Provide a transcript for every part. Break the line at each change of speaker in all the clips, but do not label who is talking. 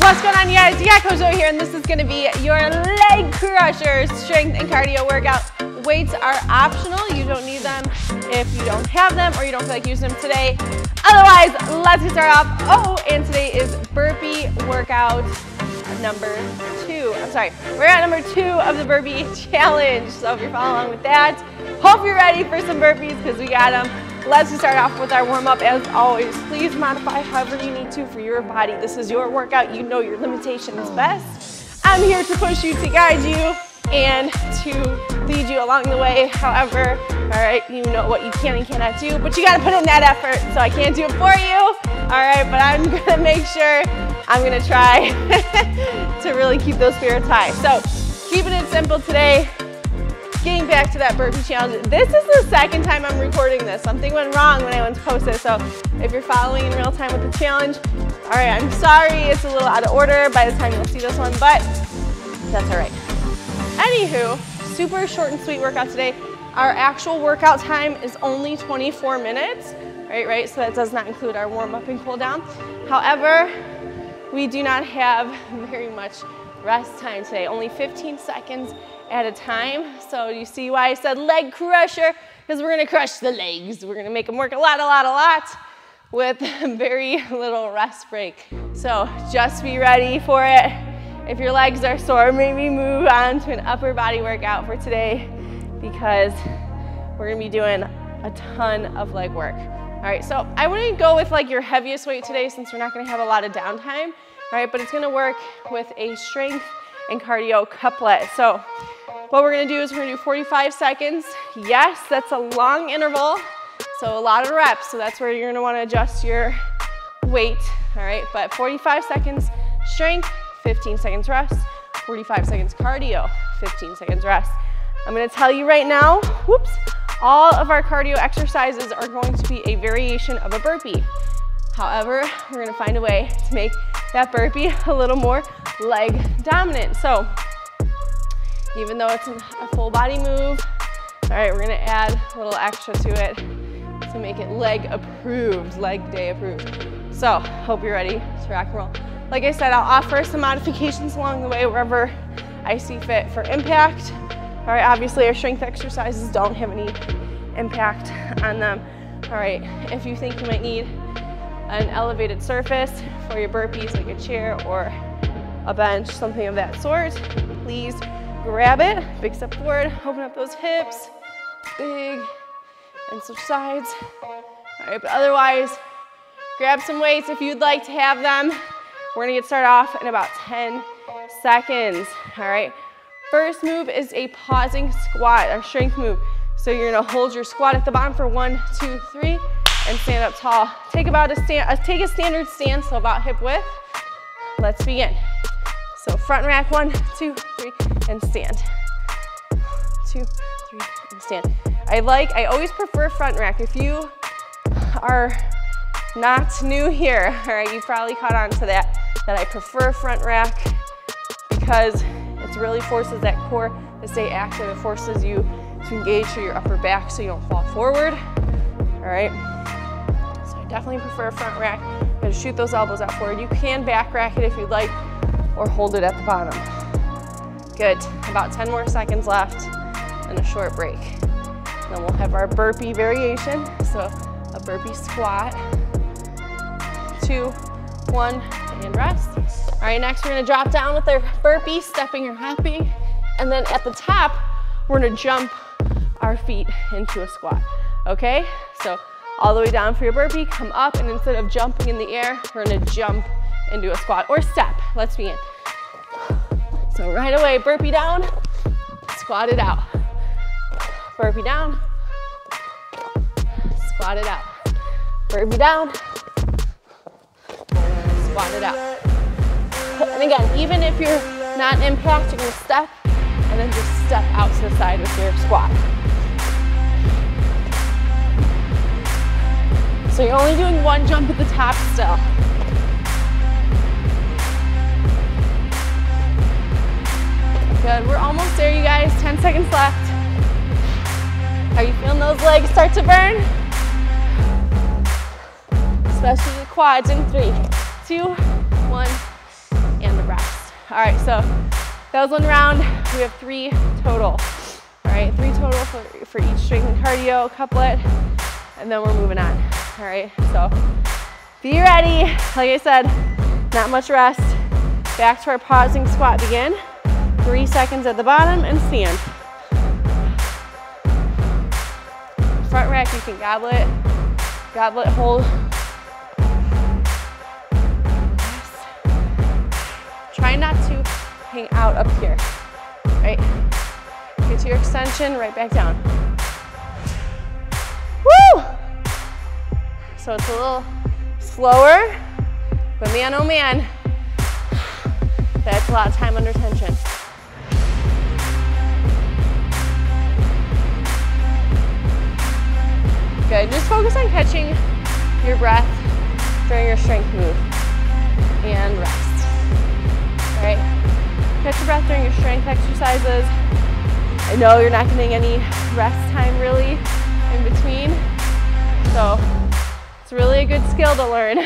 What's going on, you guys? You got Coach O here, and this is going to be your leg crusher strength and cardio workout. Weights are optional. You don't need them if you don't have them or you don't feel like using them today. Otherwise, let's get started off. Oh, and today is burpee workout number 2. I'm sorry, we're at number 2 of the burpee challenge. So if you're following along with that, hope you're ready for some burpees because we got them. Let's just start off with our warm-up. As always, please modify however you need to for your body. This is your workout. You know your limitations best. I'm here to push you, to guide you, and to lead you along the way. However, all right, you know what you can and cannot do, but you got to put in that effort, so I can't do it for you. All right, but I'm going to make sure, I'm going to try to really keep those spirits high. So keeping it simple today. Getting back to that burpee challenge. This is the second time I'm recording this. Something went wrong when I went to post it. So if you're following in real time with the challenge, all right, I'm sorry it's a little out of order by the time you'll see this one, but that's all right. Anywho, super short and sweet workout today. Our actual workout time is only 24 minutes, right? So that does not include our warm up and cool down. However, we do not have very much rest time today, only 15 seconds at a time. So you see why I said leg crusher, because we're gonna crush the legs. We're gonna make them work a lot with very little rest break. So just be ready for it. If your legs are sore, maybe move on to an upper body workout for today because we're gonna be doing a ton of leg work. All right, so I wouldn't go with like your heaviest weight today since we're not gonna have a lot of downtime, all right, but it's gonna work with a strength and cardio couplet. So what we're gonna do is we're gonna do 45 seconds. Yes, that's a long interval, so a lot of reps, so that's where you're gonna wanna adjust your weight, all right? But 45 seconds strength, 15 seconds rest, 45 seconds cardio, 15 seconds rest. I'm gonna tell you right now, whoops, all of our cardio exercises are going to be a variation of a burpee. However, we're gonna find a way to make that burpee a little more leg dominant. So even though it's a full body move, all right, we're gonna add a little extra to it to make it leg approved, leg day approved. So hope you're ready to rock and roll. Like I said, I'll offer some modifications along the way wherever I see fit for impact. All right, obviously our strength exercises don't have any impact on them. All right, if you think you might need an elevated surface for your burpees, like a chair or a bench, something of that sort, please grab it. Big step forward, open up those hips, big, and switch sides. All right, but otherwise, grab some weights if you'd like to have them. We're gonna get started off in about 10 seconds, all right? First move is a pausing squat, our strength move. So you're gonna hold your squat at the bottom for 1, 2, 3, and stand up tall. Take a standard stance, so about hip width. Let's begin. So front rack, 1, 2, 3, and stand. 2, 3, and stand. I always prefer front rack. If you are not new here, all right, you probably caught on to that I prefer front rack because it really forces that core to stay active. It forces you to engage through your upper back so you don't fall forward, all right? So I definitely prefer front rack. You're gonna shoot those elbows out forward. You can back rack it if you'd like, or hold it at the bottom. Good, about 10 more seconds left and a short break. Then we'll have our burpee variation. So a burpee squat, 2, 1, and rest. All right, next we're gonna drop down with our burpee, stepping or hopping. And then at the top, we're gonna jump our feet into a squat, okay? So all the way down for your burpee, come up, and instead of jumping in the air, we're gonna jump into a squat or step. Let's begin. So right away, burpee down, squat it out. Burpee down, squat it out. Burpee down, squat it out. And again, even if you're not in impact, you're gonna step and then just step out to the side with your squat. So you're only doing one jump at the top still. Good, we're almost there, you guys. 10 seconds left. Are you feeling those legs start to burn? Especially the quads in 3, 2, 1, All right, so that was 1 round. We have 3 total. All right, 3 total for each strength and cardio couplet, and then we're moving on. All right, so be ready. Like I said, not much rest. Back to our pausing squat begin. 3 seconds at the bottom and stand. Front rack, you can goblet hold. Try not to hang out up here, right? Get to your extension, right back down. Woo! So it's a little slower, but man, oh man, that's a lot of time under tension. Good, just focus on catching your breath during your strength move and rest. All right, catch your breath during your strength exercises. I know you're not getting any rest time really in between, so it's really a good skill to learn,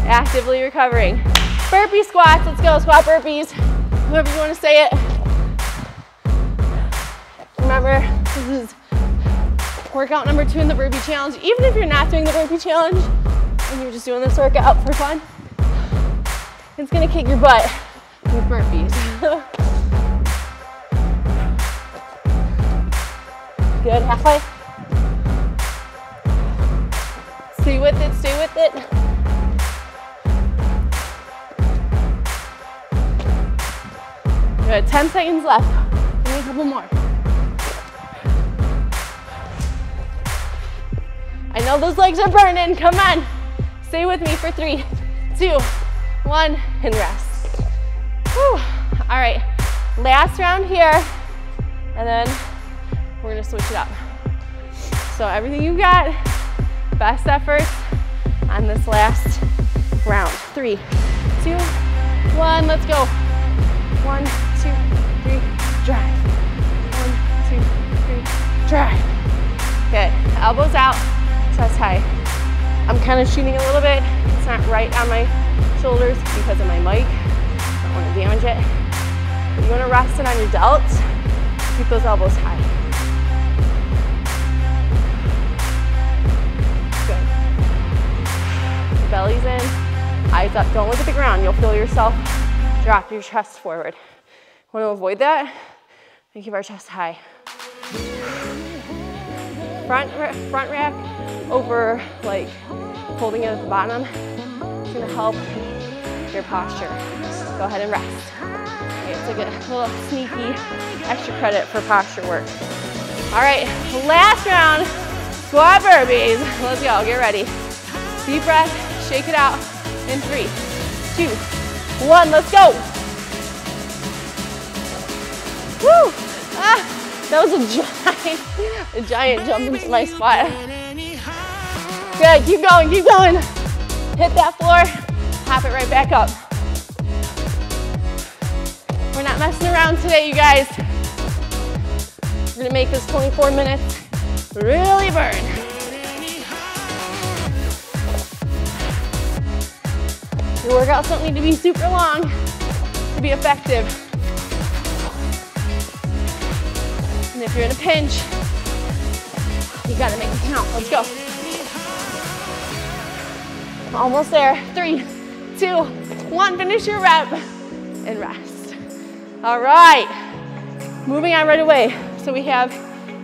actively recovering. Burpee squats, let's go, squat burpees, however you want to say it. Remember, this is workout number 2 in the burpee challenge. Even if you're not doing the burpee challenge and you're just doing this workout for fun, it's gonna kick your butt with burpees. Good, halfway. Stay with it, stay with it. Good, 10 seconds left. Give me a couple more. I know those legs are burning, come on. Stay with me for 3, 2, 1, and rest. Whew. All right, last round here, and then we're gonna switch it up. So everything you've got, best efforts on this last round. 3, 2, 1, let's go. 1, 2, 3, drive. 1, 2, 3, drive. Good, elbows out, chest high. I'm kind of shooting a little bit. It's not right on my shoulders because of my mic. Don't want to damage it. But you want to rest it on your delts. Keep those elbows high. Good. Belly's in, eyes up. Don't look at the ground. You'll feel yourself drop your chest forward. Want to avoid that and keep our chest high. Front rack over like holding it at the bottom. It's gonna help your posture. Go ahead and rest. Okay, it's like a little sneaky extra credit for posture work. All right, last round, squat burpees. Let's go, get ready. Deep breath, shake it out in 3, 2, 1, let's go. Woo! Ah, that was a giant jump into my squat. Good, keep going, keep going. Hit that floor, hop it right back up. We're not messing around today, you guys. We're gonna make this 24 minutes really burn. Your workouts don't need to be super long to be effective. And if you're in a pinch, you gotta make it count. Let's go. Almost there. 3, 2, 1. Finish your rep and rest. All right. Moving on right away. So we have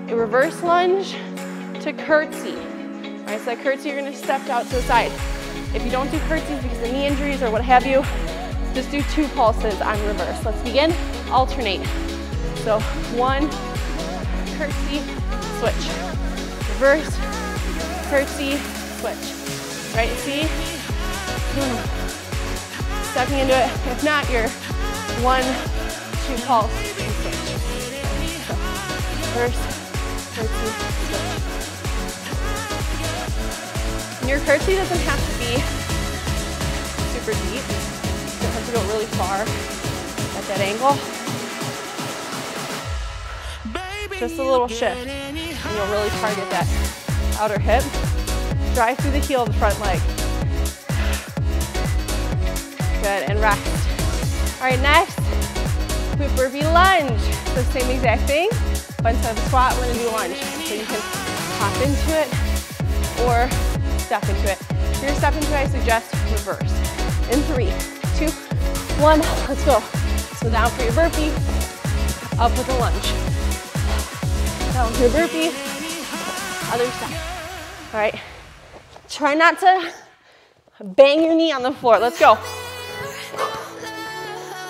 a reverse lunge to curtsy. All right, so that curtsy, you're gonna step out to the side. If you don't do curtsies because of knee injuries or what have you, just do 2 pulses on reverse. Let's begin. Alternate. So 1, curtsy, switch. Reverse, curtsy, switch. Right, see? Stepping into it. If not, you're 1, 2 pulse and switch. So, reverse, curtsy, switch. And your curtsy doesn't have to be super deep. You don't have to go really far at that angle. Just a little shift, and you'll really target that outer hip. Drive through the heel of the front leg. Good, and rest. All right, next, We have burpee lunge. So same exact thing, but instead of a squat, we're gonna do a lunge. So you can hop into it or step into it. If you're step into it, I suggest reverse. In 3, 2, 1, let's go. So down for your burpee, up with a lunge. Down for your burpee, other side. All right, try not to bang your knee on the floor. Let's go.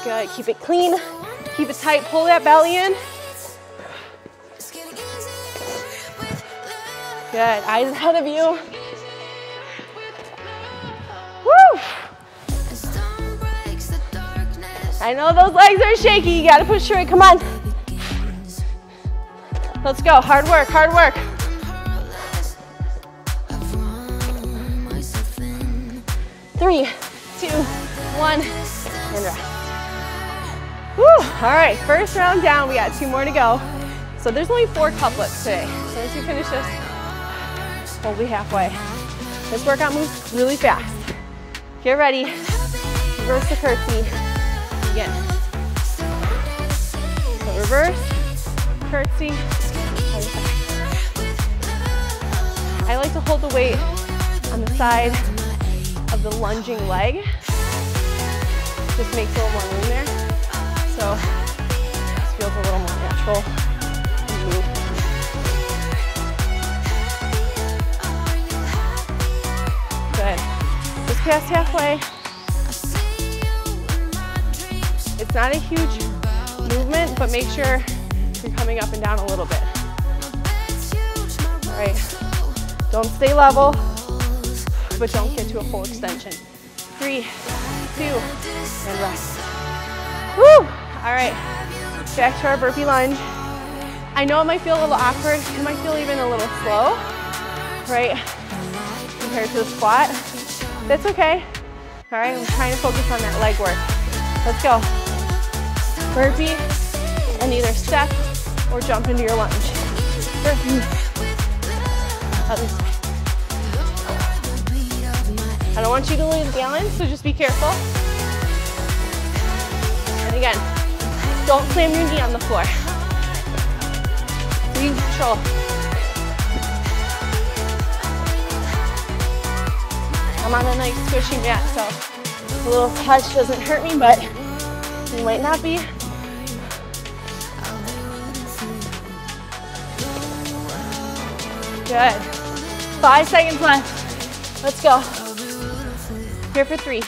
Good, keep it clean, keep it tight, pull that belly in. Good, eyes ahead of you. Woo! I know those legs are shaky, you gotta push through it, come on. Let's go, hard work, hard work. 3, 2, 1, and rest. Woo, all right, first round down, we got 2 more to go. So there's only 4 couplets today. So once you finish this, we'll be halfway. This workout moves really fast. Get ready, reverse the curtsy, begin. So reverse, curtsy, other side. I like to hold the weight on the side of the lunging leg. Just makes a little more room there. So this feels a little more natural and move. Good. Just past halfway. It's not a huge movement, but make sure you're coming up and down a little bit. All right. Don't stay level, but don't get to a full extension. 3, 2, and rest. Woo! All right, back to our burpee lunge. I know it might feel a little awkward. It might feel even a little slow, right? Compared to the squat. That's okay. All right, I'm trying to focus on that leg work. Let's go. Burpee, and either step or jump into your lunge. Burpee. Other side. I don't want you to lose balance, so just be careful. And again, don't slam your knee on the floor. Use control. I'm on a nice squishy mat, so a little touch doesn't hurt me, but it might not be. Good. 5 seconds left. Let's go. Here for 3, 2,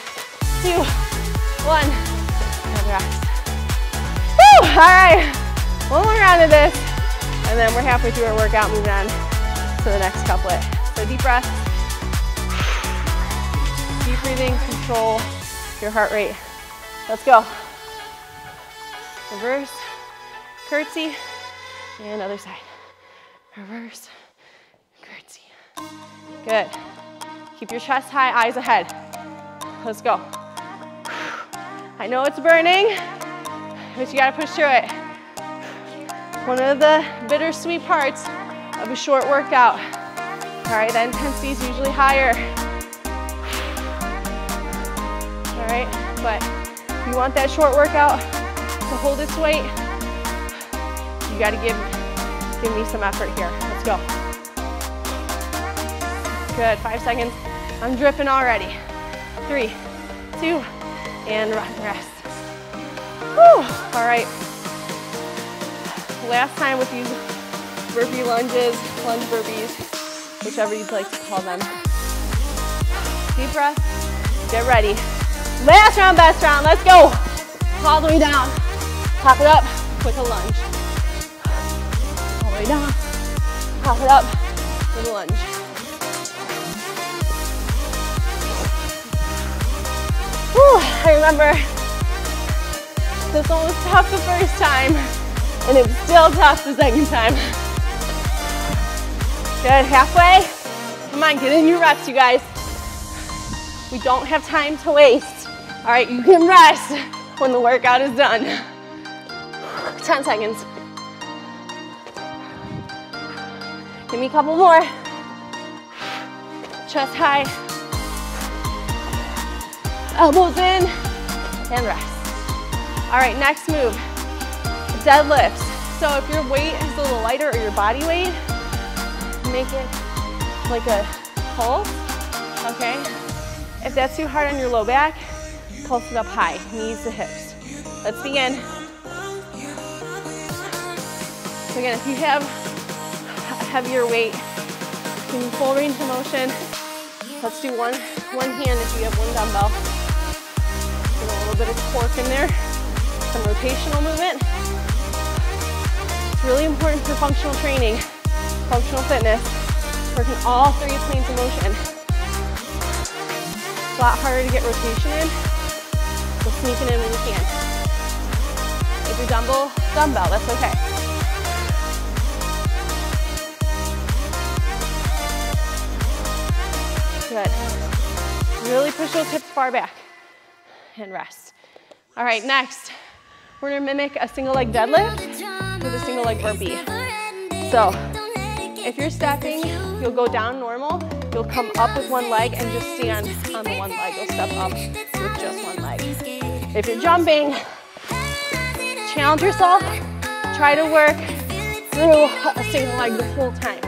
1, and rest. Woo! All right, one more round of this, and then we're halfway through our workout, moving on to the next couplet. So deep breath, deep breathing, control your heart rate. Let's go. Reverse, curtsy, and other side. Reverse, curtsy. Good. Keep your chest high, eyes ahead. Let's go. I know it's burning, but you gotta push through it. One of the bittersweet parts of a short workout. All right, the intensity is usually higher. All right, but if you want that short workout to hold its weight, you gotta give me some effort here. Let's go. Good, 5 seconds. I'm dripping already. 3, 2, and rest. Whew. All right. Last time with these burpee lunges, lunge burpees, whichever you'd like to call them. Deep breath, get ready. Last round, best round, let's go. All the way down. Pop it up with a lunge. All the way down. Pop it up with a lunge. Whew, I remember this one was tough the first time, and it's still tough the second time. Good, halfway. Come on, get in your reps, you guys. We don't have time to waste. All right, you can rest when the workout is done. 10 seconds. Give me a couple more. Chest high. Elbows in, and rest. All right, next move. Deadlifts. So if your weight is a little lighter or your body weight, make it like a pulse, okay? If that's too hard on your low back, pulse it up high, knees to hips. Let's begin. So again, if you have a heavier weight, you can full range of motion. Let's do one hand if you have one dumbbell. Get a little bit of torque in there, some rotational movement. It's really important for functional training, functional fitness, working all three planes of motion. It's a lot harder to get rotation in, so sneak it in when you can. If you're dumbbell, that's okay. Good. Really push those hips far back and rest. All right, next, we're gonna mimic a single leg deadlift with a single leg burpee. So if you're stepping, you'll go down normal, you'll come up with one leg and just stand on the one leg. You'll step up with just one leg. If you're jumping, challenge yourself, try to work through a single leg the whole time,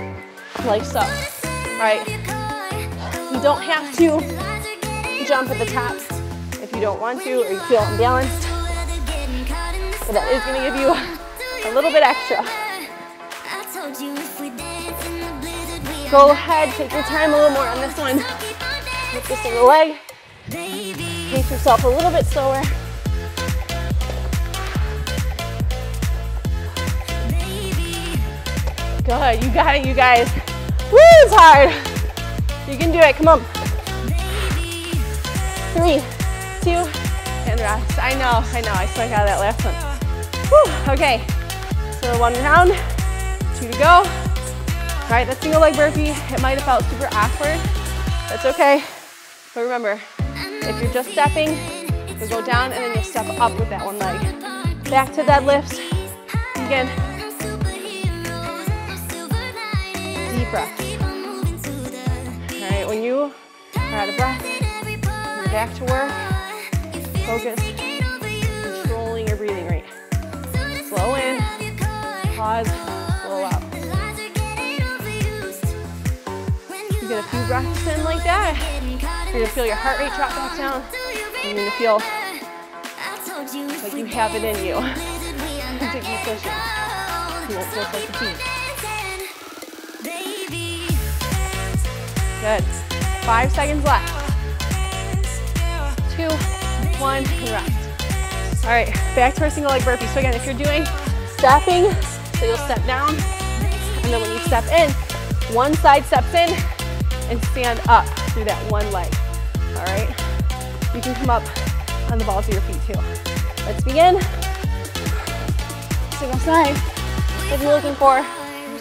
like so. All right, you don't have to jump at the top if you don't want to or you feel imbalanced, but that is gonna give you a little bit extra. Go ahead, take your time a little more on this one. With the single leg, pace yourself a little bit slower. Good, you got it, you guys. Woo, it's hard. You can do it, come on. 3, 2, and rest. I know, I stuck out of that last one. Whew, okay, so 1 round, 2 to go. All right, that single leg burpee, it might have felt super awkward. That's okay, but remember, if you're just stepping, you'll go down and then you'll step up with that one leg. Back to deadlifts, again. Deep breath. All right, when you are out of breath, you're back to work, focus, controlling your breathing rate. Slow in, pause, slow out. You get a few breaths in like that, you're gonna feel your heart rate drop back down, and you're gonna feel like you have it in you to keep pushing. You won't feel so fatigued. Good. 5 seconds left. 2, 1, and rest. All right, back to our single leg burpee. So again, if you're doing stepping, so you'll step down, and then when you step in, one side steps in and stand up through that one leg. All right? You can come up on the balls of your feet too. Let's begin. Single side. If you're looking for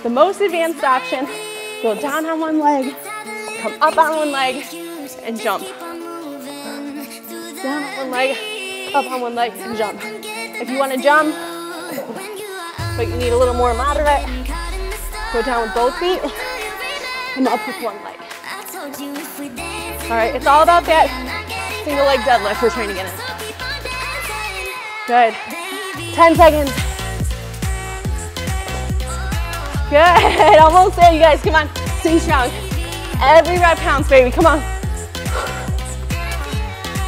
the most advanced option, go down on one leg, come up on one leg, and jump. Down on one leg, up on one leg, and jump. If you want to jump, but you need a little more moderate, go down with both feet, come up with one leg. All right, it's all about that single leg deadlift we're trying to get in. Good. 10 seconds. Good, almost there, you guys, come on, stay strong. Every rep counts, baby, come on.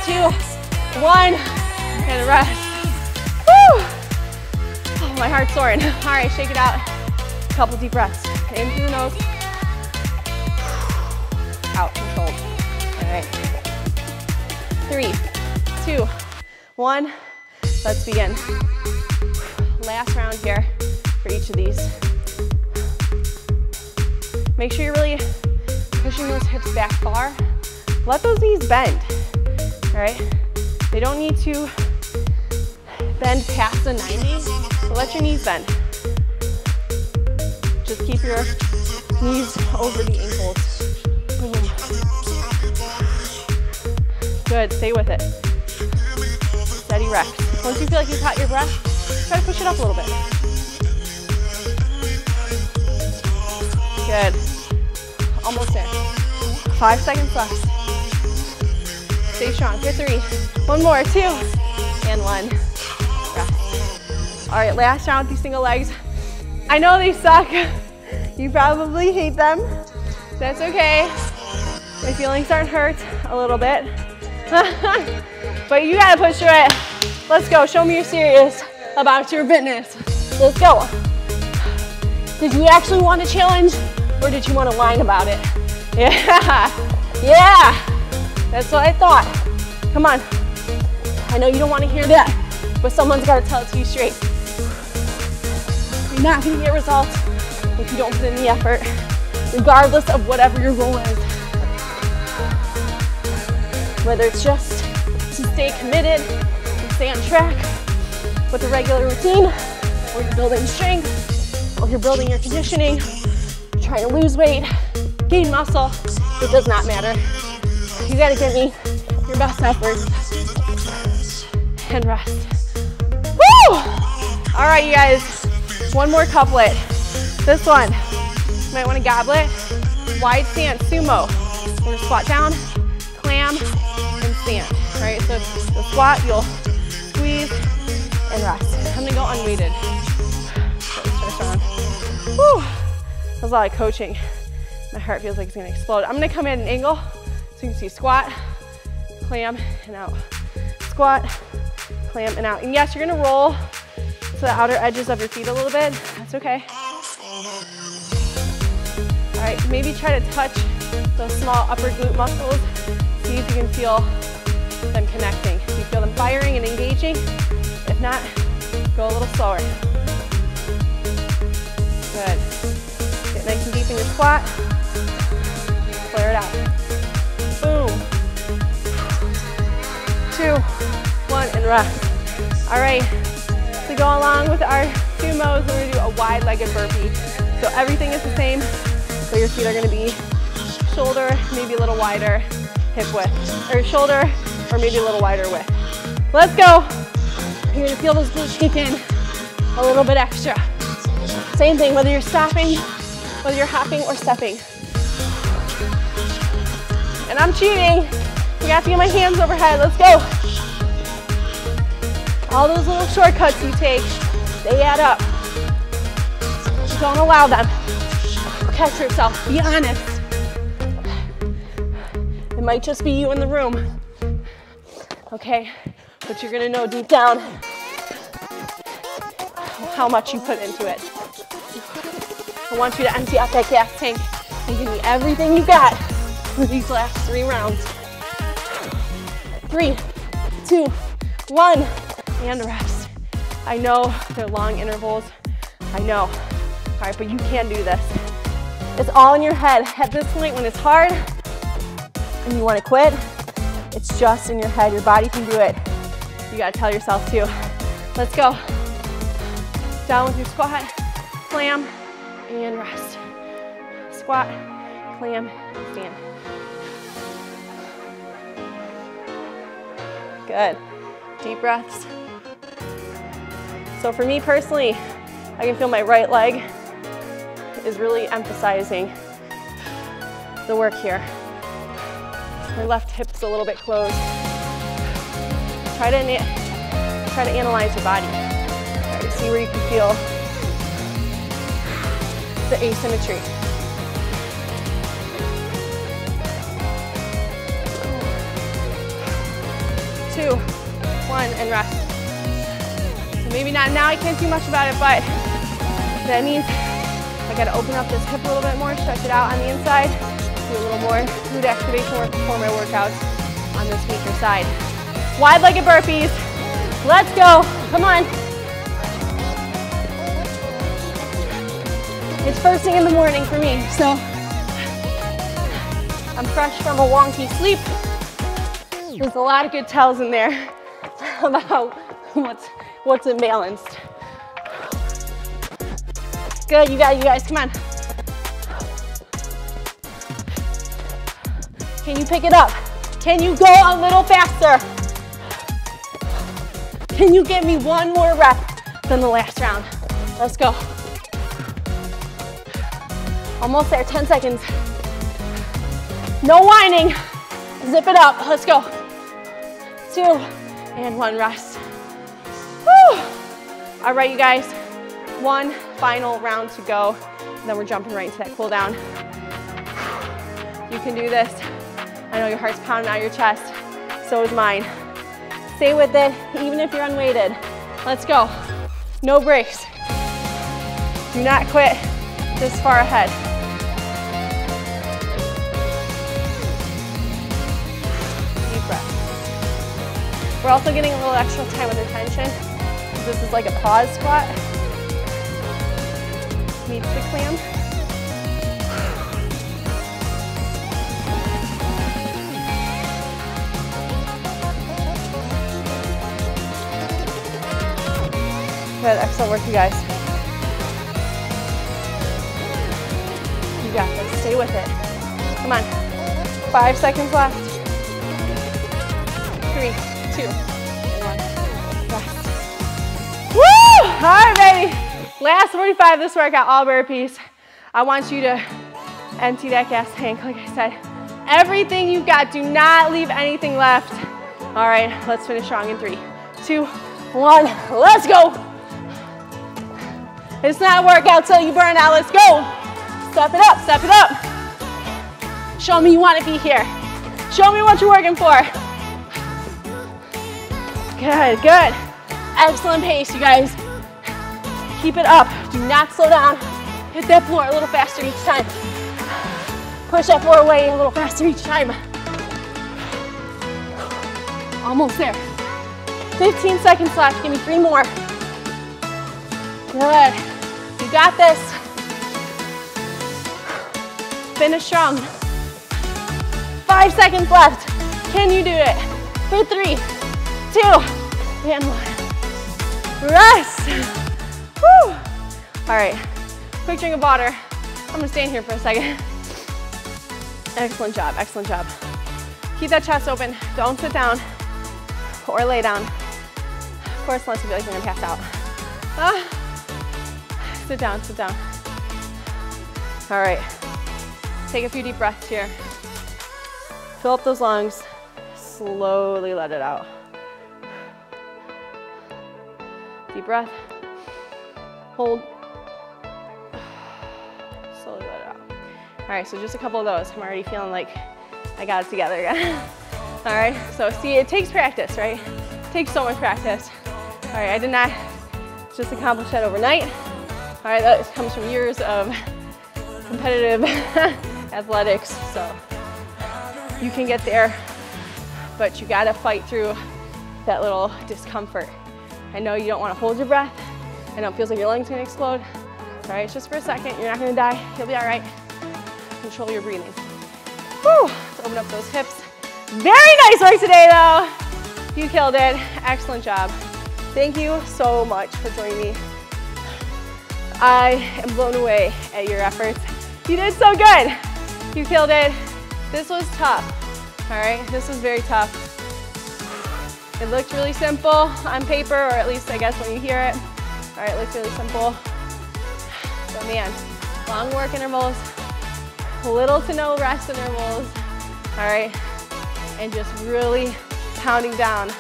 2, 1, and rest. Woo! Oh, my heart's soaring. All right, shake it out. Couple deep breaths. In through the nose. Out, controlled. All right. 3, 2, 1. Let's begin. Last round here for each of these. Make sure you're really pushing those hips back far. Let those knees bend, all right? They don't need to bend past the 90, but let your knees bend. Just keep your knees over the ankles. Boom. Good, stay with it. Steady rest. Once you feel like you've caught your breath, try to push it up a little bit. Good. Almost there. 5 seconds left. Stay strong for 3. 1 more, 2, and 1. Rest. All right, last round with these single legs. I know they suck. You probably hate them. That's okay. My feelings aren't hurt a little bit. But you gotta push through it. Let's go, show me you're serious about your fitness. Let's go. Did you actually want a challenge or did you want to whine about it? Yeah, yeah, that's what I thought. Come on. I know you don't want to hear that, but someone's got to tell it to you straight. You're not going to get results if you don't put in the effort, regardless of whatever your goal is. Whether it's just to stay committed, to stay on track with a regular routine, or you're building strength, or you're building your conditioning, you're trying to lose weight, gain muscle, it does not matter. You gotta give me your best effort and rest. Woo! All right, you guys, one more couplet. This one, you might wanna goblet. Wide stance, sumo. We're gonna squat down, clam, and stand. All right, so you'll squat, you'll squeeze, and rest. I'm gonna go unweighted. Whew. That was a lot of coaching. My heart feels like it's gonna explode. I'm gonna come in an angle so you can see squat, clam, and out. Squat, clam, and out. And yes, you're gonna roll to the outer edges of your feet a little bit. That's okay. All right, maybe try to touch those small upper glute muscles. See if you can feel them connecting. Do you feel them firing and engaging? If not, go a little slower. Good. Get nice and deep in your squat. Flare it out. Boom. 2, 1, and rest. All right, to go along with our sumos, we're gonna do a wide-legged burpee. So everything is the same, but your feet are gonna be shoulder, maybe a little wider hip width, or shoulder, or maybe a little wider width. Let's go. You're gonna feel those glutes kick in a little bit extra. Same thing, whether you're stopping, whether you're hopping or stepping. And I'm cheating. We have to get my hands overhead. Let's go. All those little shortcuts you take, they add up. Don't allow them. Catch yourself. Be honest. It might just be you in the room. Okay, but you're gonna know deep down how much you put into it. I want you to empty out that gas tank and give me everything you got for these last 3 rounds. 3, 2, 1, and rest. I know they're long intervals. I know. All right, but you can do this. It's all in your head. At this point, when it's hard and you want to quit, it's just in your head. Your body can do it. You got to tell yourself to. Let's go. Down with your squat, clam, and rest. Squat, clam, stand. Good. Deep breaths. So for me personally, I can feel my right leg is really emphasizing the work here. My left hip's a little bit closed. Try to analyze your body. Try to see where you can feel the asymmetry. Two, 1, and rest. So maybe not now, I can't do much about it, but that means I gotta open up this hip a little bit more, stretch it out on the inside, do a little more glute activation work before my workouts on this weaker side. Wide-legged burpees. Let's go. Come on. It's first thing in the morning for me, so I'm fresh from a wonky sleep. There's a lot of good tells in there about what's imbalanced. Good, you guys, come on. Can you pick it up? Can you go a little faster? Can you give me one more rep than the last round? Let's go. Almost there, 10 seconds. No whining. Zip it up, let's go. 2, and 1, rest. Whew. All right, you guys, one final round to go, and then we're jumping right into that cool down. You can do this. I know your heart's pounding out of your chest, so is mine. Stay with it, even if you're unweighted. Let's go. No breaks. Do not quit this far ahead. Deep breath. We're also getting a little extra time with attention. This is like a pause squat. Meets the clam. Good, excellent work, you guys. You got this, stay with it. Come on, 5 seconds left. 3, 2, and 1, rest. Woo! All right, baby. Last 45 of this workout, all burpees. I want you to empty that gas tank, like I said. Everything you've got, do not leave anything left. All right, let's finish strong in 3, 2, 1, let's go. It's not a workout till you burn out, let's go. Step it up, step it up. Show me you want to be here. Show me what you're working for. Good, good. Excellent pace, you guys. Keep it up, do not slow down. Hit that floor a little faster each time. Push that floor away a little faster each time. Almost there. 15 seconds left, give me 3 more. Good, you got this. Finish strong. 5 seconds left. Can you do it? For 3, 2, and 1. Rest. Woo. All right, quick drink of water. I'm gonna stand here for a second. Excellent job, excellent job. Keep that chest open. Don't sit down or lay down. Of course, unless you feel like you're gonna pass out. Sit down, sit down. All right, take a few deep breaths here. Fill up those lungs, slowly let it out. Deep breath, hold, slowly let it out. All right, so just a couple of those. I'm already feeling like I got it together again. All right, so see, it takes practice, right? It takes so much practice. All right, I did not just accomplish that overnight. All right, that comes from years of competitive athletics, so you can get there, but you gotta fight through that little discomfort. I know you don't wanna hold your breath. I know it feels like your lungs are gonna explode. All right, it's just for a second. You're not gonna die. You'll be all right. Control your breathing. Whew, let's open up those hips. Very nice work today, though. You killed it. Excellent job. Thank you so much for joining me. I am blown away at your efforts. You did so good. You killed it. This was tough, all right? This was very tough. It looked really simple on paper, or at least I guess when you hear it. All right, it looks really simple. But man, long work intervals, little to no rest intervals, all right? And just really pounding down,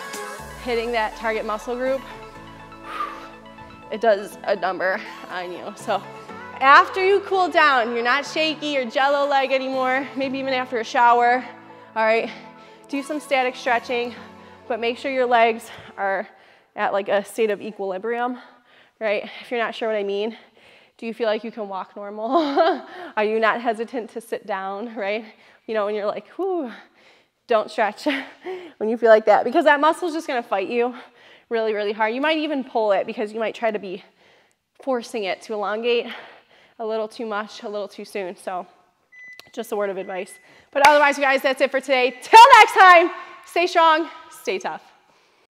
hitting that target muscle group. It does a number on you. So after you cool down, you're not shaky or jello leg anymore, maybe even after a shower, all right? Do some static stretching, but make sure your legs are at like a state of equilibrium, right? If you're not sure what I mean, do you feel like you can walk normal? Are you not hesitant to sit down, right? You know, when you're like, whew, don't stretch when you feel like that, because that muscle's just gonna fight you really, really hard. You might even pull it because you might try to be forcing it to elongate a little too much, a little too soon. So just a word of advice. But otherwise, you guys, that's it for today. Till next time, stay strong, stay tough.